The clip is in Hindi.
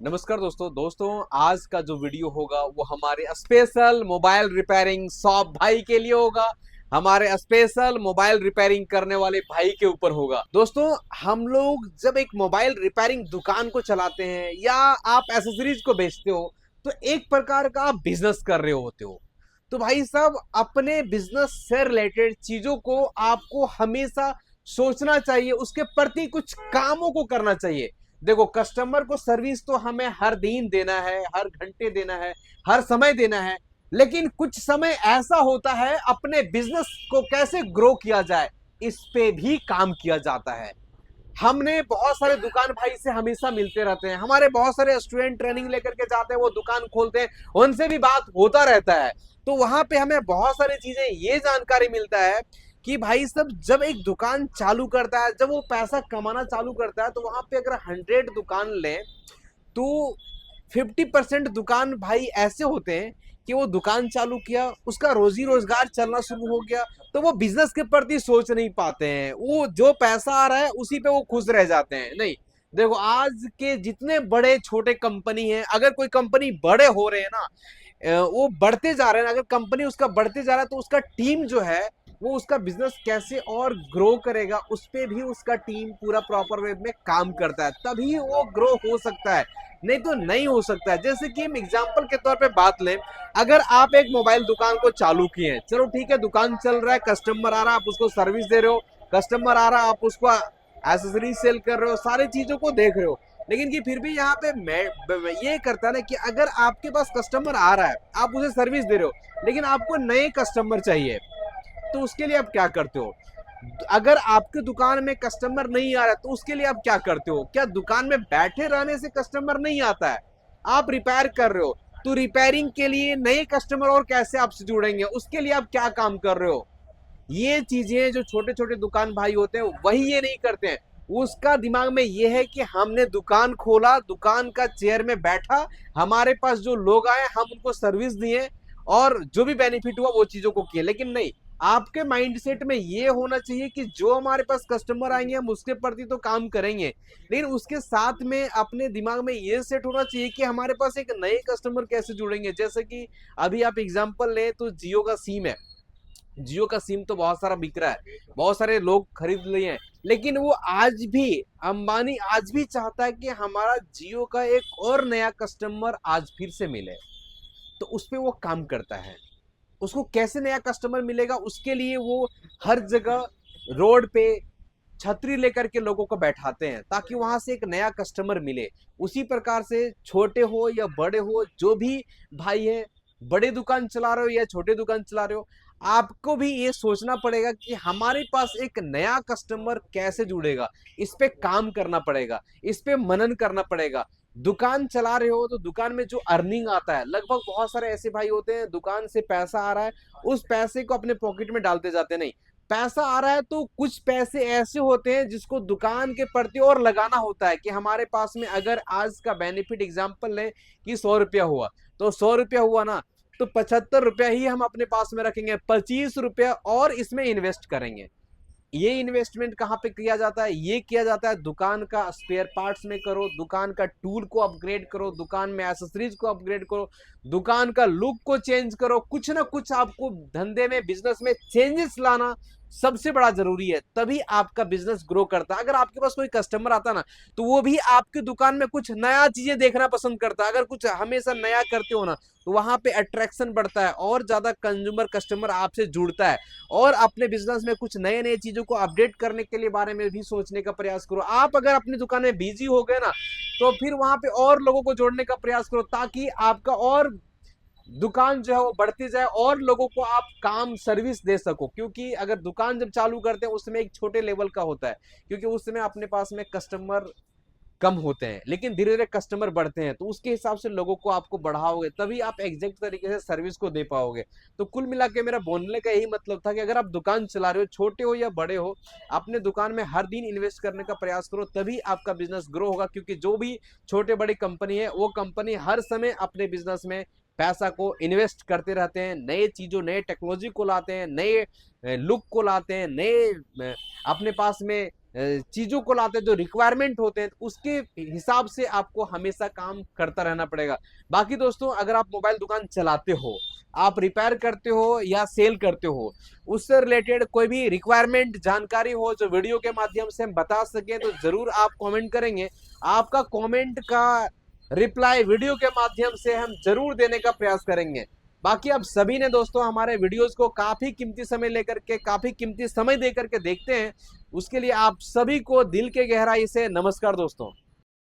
नमस्कार दोस्तों आज का जो वीडियो होगा वो हमारे स्पेशल मोबाइल रिपेयरिंग शॉप भाई के लिए होगा। हमारे स्पेशल मोबाइल रिपेयरिंग करने वाले भाई के ऊपर होगा। दोस्तों, हम लोग जब एक मोबाइल रिपेयरिंग दुकान को चलाते हैं या आप एसेसरीज को बेचते हो तो एक प्रकार का आप बिजनेस कर रहे होते हो। तो भाई साहब, अपने बिजनेस से रिलेटेड चीजों को आपको हमेशा सोचना चाहिए, उसके प्रति कुछ कामों को करना चाहिए। देखो, कस्टमर को सर्विस तो हमें हर दिन देना है, हर घंटे देना है, हर समय देना है। लेकिन कुछ समय ऐसा होता है अपने बिजनेस को कैसे ग्रो किया जाए, इस पे भी काम किया जाता है। हमने बहुत सारे दुकान भाई से हमेशा मिलते रहते हैं, हमारे बहुत सारे स्टूडेंट ट्रेनिंग लेकर के जाते हैं, वो दुकान खोलते हैं, उनसे भी बात होता रहता है। तो वहां पे हमें बहुत सारी चीजें ये जानकारी मिलता है कि भाई सब जब एक दुकान चालू करता है, जब वो पैसा कमाना चालू करता है, तो वहां पे अगर 100 दुकान लें तो 50% दुकान भाई ऐसे होते हैं कि वो दुकान चालू किया, उसका रोजी रोजगार चलना शुरू हो गया, तो वो बिजनेस के प्रति सोच नहीं पाते हैं। वो जो पैसा आ रहा है उसी पे वो खुश रह जाते हैं। नहीं, देखो, आज के जितने बड़े छोटे कंपनी हैं, अगर कोई कंपनी बड़े हो रहे हैं ना, वो बढ़ते जा रहे हैं, अगर कंपनी उसका बढ़ते जा रहा है तो उसका टीम जो है वो उसका बिजनेस कैसे और ग्रो करेगा उस पे भी उसका टीम पूरा प्रॉपर वे में काम करता है, तभी वो ग्रो हो सकता है, नहीं तो नहीं हो सकता है। जैसे कि हम एग्जांपल के तौर पे बात लें, अगर आप एक मोबाइल दुकान को चालू किए हैं, चलो ठीक है, दुकान चल रहा है, कस्टमर आ रहा है, आप उसको सर्विस दे रहे हो, कस्टमर आ रहा है, आप उसको एसेसरीज सेल कर रहे हो, सारी चीजों को देख रहे हो। लेकिन कि फिर भी यहाँ पे मैं ये करता ना कि अगर आपके पास कस्टमर आ रहा है, आप उसे सर्विस दे रहे हो, लेकिन आपको नए कस्टमर चाहिए, तो उसके लिए आप क्या करते हो? अगर आपके दुकान में कस्टमर नहीं आ रहा तो उसके लिए आप क्या करते हो? क्या दुकान में बैठे रहने से कस्टमर नहीं आता है? आप रिपेयर कर रहे हो, तो रिपेयरिंग के लिए नए कस्टमर और कैसे आपसे जुड़ेंगे, उसके लिए आप क्या काम कर रहे हो? ये चीजें जो छोटे छोटे दुकान भाई होते हैं वही ये नहीं करते हैं। उसका दिमाग में ये है कि हमने दुकान खोला, दुकान का चेयर में बैठा, हमारे पास जो लोग आए हम उनको सर्विस दिए और जो भी बेनिफिट हुआ वो चीजों को किए। लेकिन नहीं, आपके माइंडसेट में ये होना चाहिए कि जो हमारे पास कस्टमर आएंगे हम उसके प्रति तो काम करेंगे, लेकिन उसके साथ में अपने दिमाग में ये सेट होना चाहिए कि हमारे पास एक नए कस्टमर कैसे जुड़ेंगे। जैसे कि अभी आप एग्जांपल लें तो जियो का सिम है, जियो का सिम तो बहुत सारा बिक रहा है, बहुत सारे लोग खरीद लिए हैं, लेकिन वो आज भी, अंबानी आज भी चाहता है कि हमारा जियो का एक और नया कस्टमर आज फिर से मिले। तो उस पर वो काम करता है। उसको कैसे नया कस्टमर मिलेगा उसके लिए वो हर जगह रोड पे छतरी लेकर के लोगों को बैठाते हैं ताकि वहां से एक नया कस्टमर मिले। उसी प्रकार से छोटे हो या बड़े हो, जो भी भाई है, बड़े दुकान चला रहे हो या छोटे दुकान चला रहे हो, आपको भी ये सोचना पड़ेगा कि हमारे पास एक नया कस्टमर कैसे जुड़ेगा। इस पे काम करना पड़ेगा, इस पे मनन करना पड़ेगा। दुकान चला रहे हो तो दुकान में जो अर्निंग आता है, लगभग बहुत सारे ऐसे भाई होते हैं दुकान से पैसा आ रहा है, उस पैसे को अपने पॉकेट में डालते जाते नहीं। पैसा आ रहा है तो कुछ पैसे ऐसे होते हैं जिसको दुकान के प्रति और लगाना होता है कि हमारे पास में अगर आज का बेनिफिट एग्जांपल लें कि 100 रुपया हुआ, तो 100 रुपया हुआ ना, तो 75 रुपया ही हम अपने पास में रखेंगे, 25 रुपया और इसमें इन्वेस्ट करेंगे। ये इन्वेस्टमेंट कहाँ पे किया जाता है? ये किया जाता है दुकान का स्पेयर पार्ट्स में करो, दुकान का टूल को अपग्रेड करो, दुकान में एसेसरीज को अपग्रेड करो, दुकान का लुक को चेंज करो। कुछ ना कुछ आपको धंधे में, बिजनेस में चेंजेस लाना सबसे बड़ा जरूरी है, तभी आपका बिजनेस ग्रो करता है। अगर आपके पास कोई कस्टमर आता ना, तो वो भी आपकी दुकान में कुछ नया चीजें देखना पसंद करता है। अगर कुछ हमेशा नया करते हो ना, तो वहां पे अट्रैक्शन बढ़ता है और ज्यादा कंज्यूमर कस्टमर आपसे जुड़ता है। और अपने बिजनेस में कुछ नए नए चीजों को अपडेट करने के लिए बारे में भी सोचने का प्रयास करो। आप अगर अपनी दुकान में बिजी हो गए ना, तो फिर वहां पे और लोगों को जोड़ने का प्रयास करो ताकि आपका और दुकान जो है वो बढ़ती जाए और लोगों को आप काम सर्विस दे सको। क्योंकि अगर दुकान जब चालू करते हैं उस समय एक छोटे लेवल का होता है, क्योंकि उस समय अपने पास में कस्टमर कम होते हैं, लेकिन धीरे धीरे कस्टमर बढ़ते हैं, तो उसके हिसाब से लोगों को आपको बढ़ाओगे, तभी आप एग्जैक्ट तरीके से सर्विस को दे पाओगे। तो कुल मिला के मेरा बोलने का यही मतलब था कि अगर आप दुकान चला रहे हो, छोटे हो या बड़े हो, अपने दुकान में हर दिन इन्वेस्ट करने का प्रयास करो, तभी आपका बिजनेस ग्रो होगा। क्योंकि जो भी छोटे बड़ी कंपनी है, वो कंपनी हर समय अपने बिजनेस में पैसा को इन्वेस्ट करते रहते हैं, नए चीजों नए टेक्नोलॉजी को लाते हैं, नए लुक को लाते हैं, नए अपने पास में चीजों को लाते हैं जो रिक्वायरमेंट होते हैं, उसके हिसाब से आपको हमेशा काम करता रहना पड़ेगा। बाकी दोस्तों, अगर आप मोबाइल दुकान चलाते हो, आप रिपेयर करते हो या सेल करते हो, उससे रिलेटेड कोई भी रिक्वायरमेंट जानकारी हो जो वीडियो के माध्यम से हम बता सकें, तो जरूर आप कमेंट करेंगे। आपका कमेंट का रिप्लाई वीडियो के माध्यम से हम जरूर देने का प्रयास करेंगे। बाकी आप सभी ने दोस्तों हमारे वीडियोस को काफी कीमती समय लेकर के, काफी कीमती समय देकर के देखते हैं, उसके लिए आप सभी को दिल के गहराई से नमस्कार दोस्तों।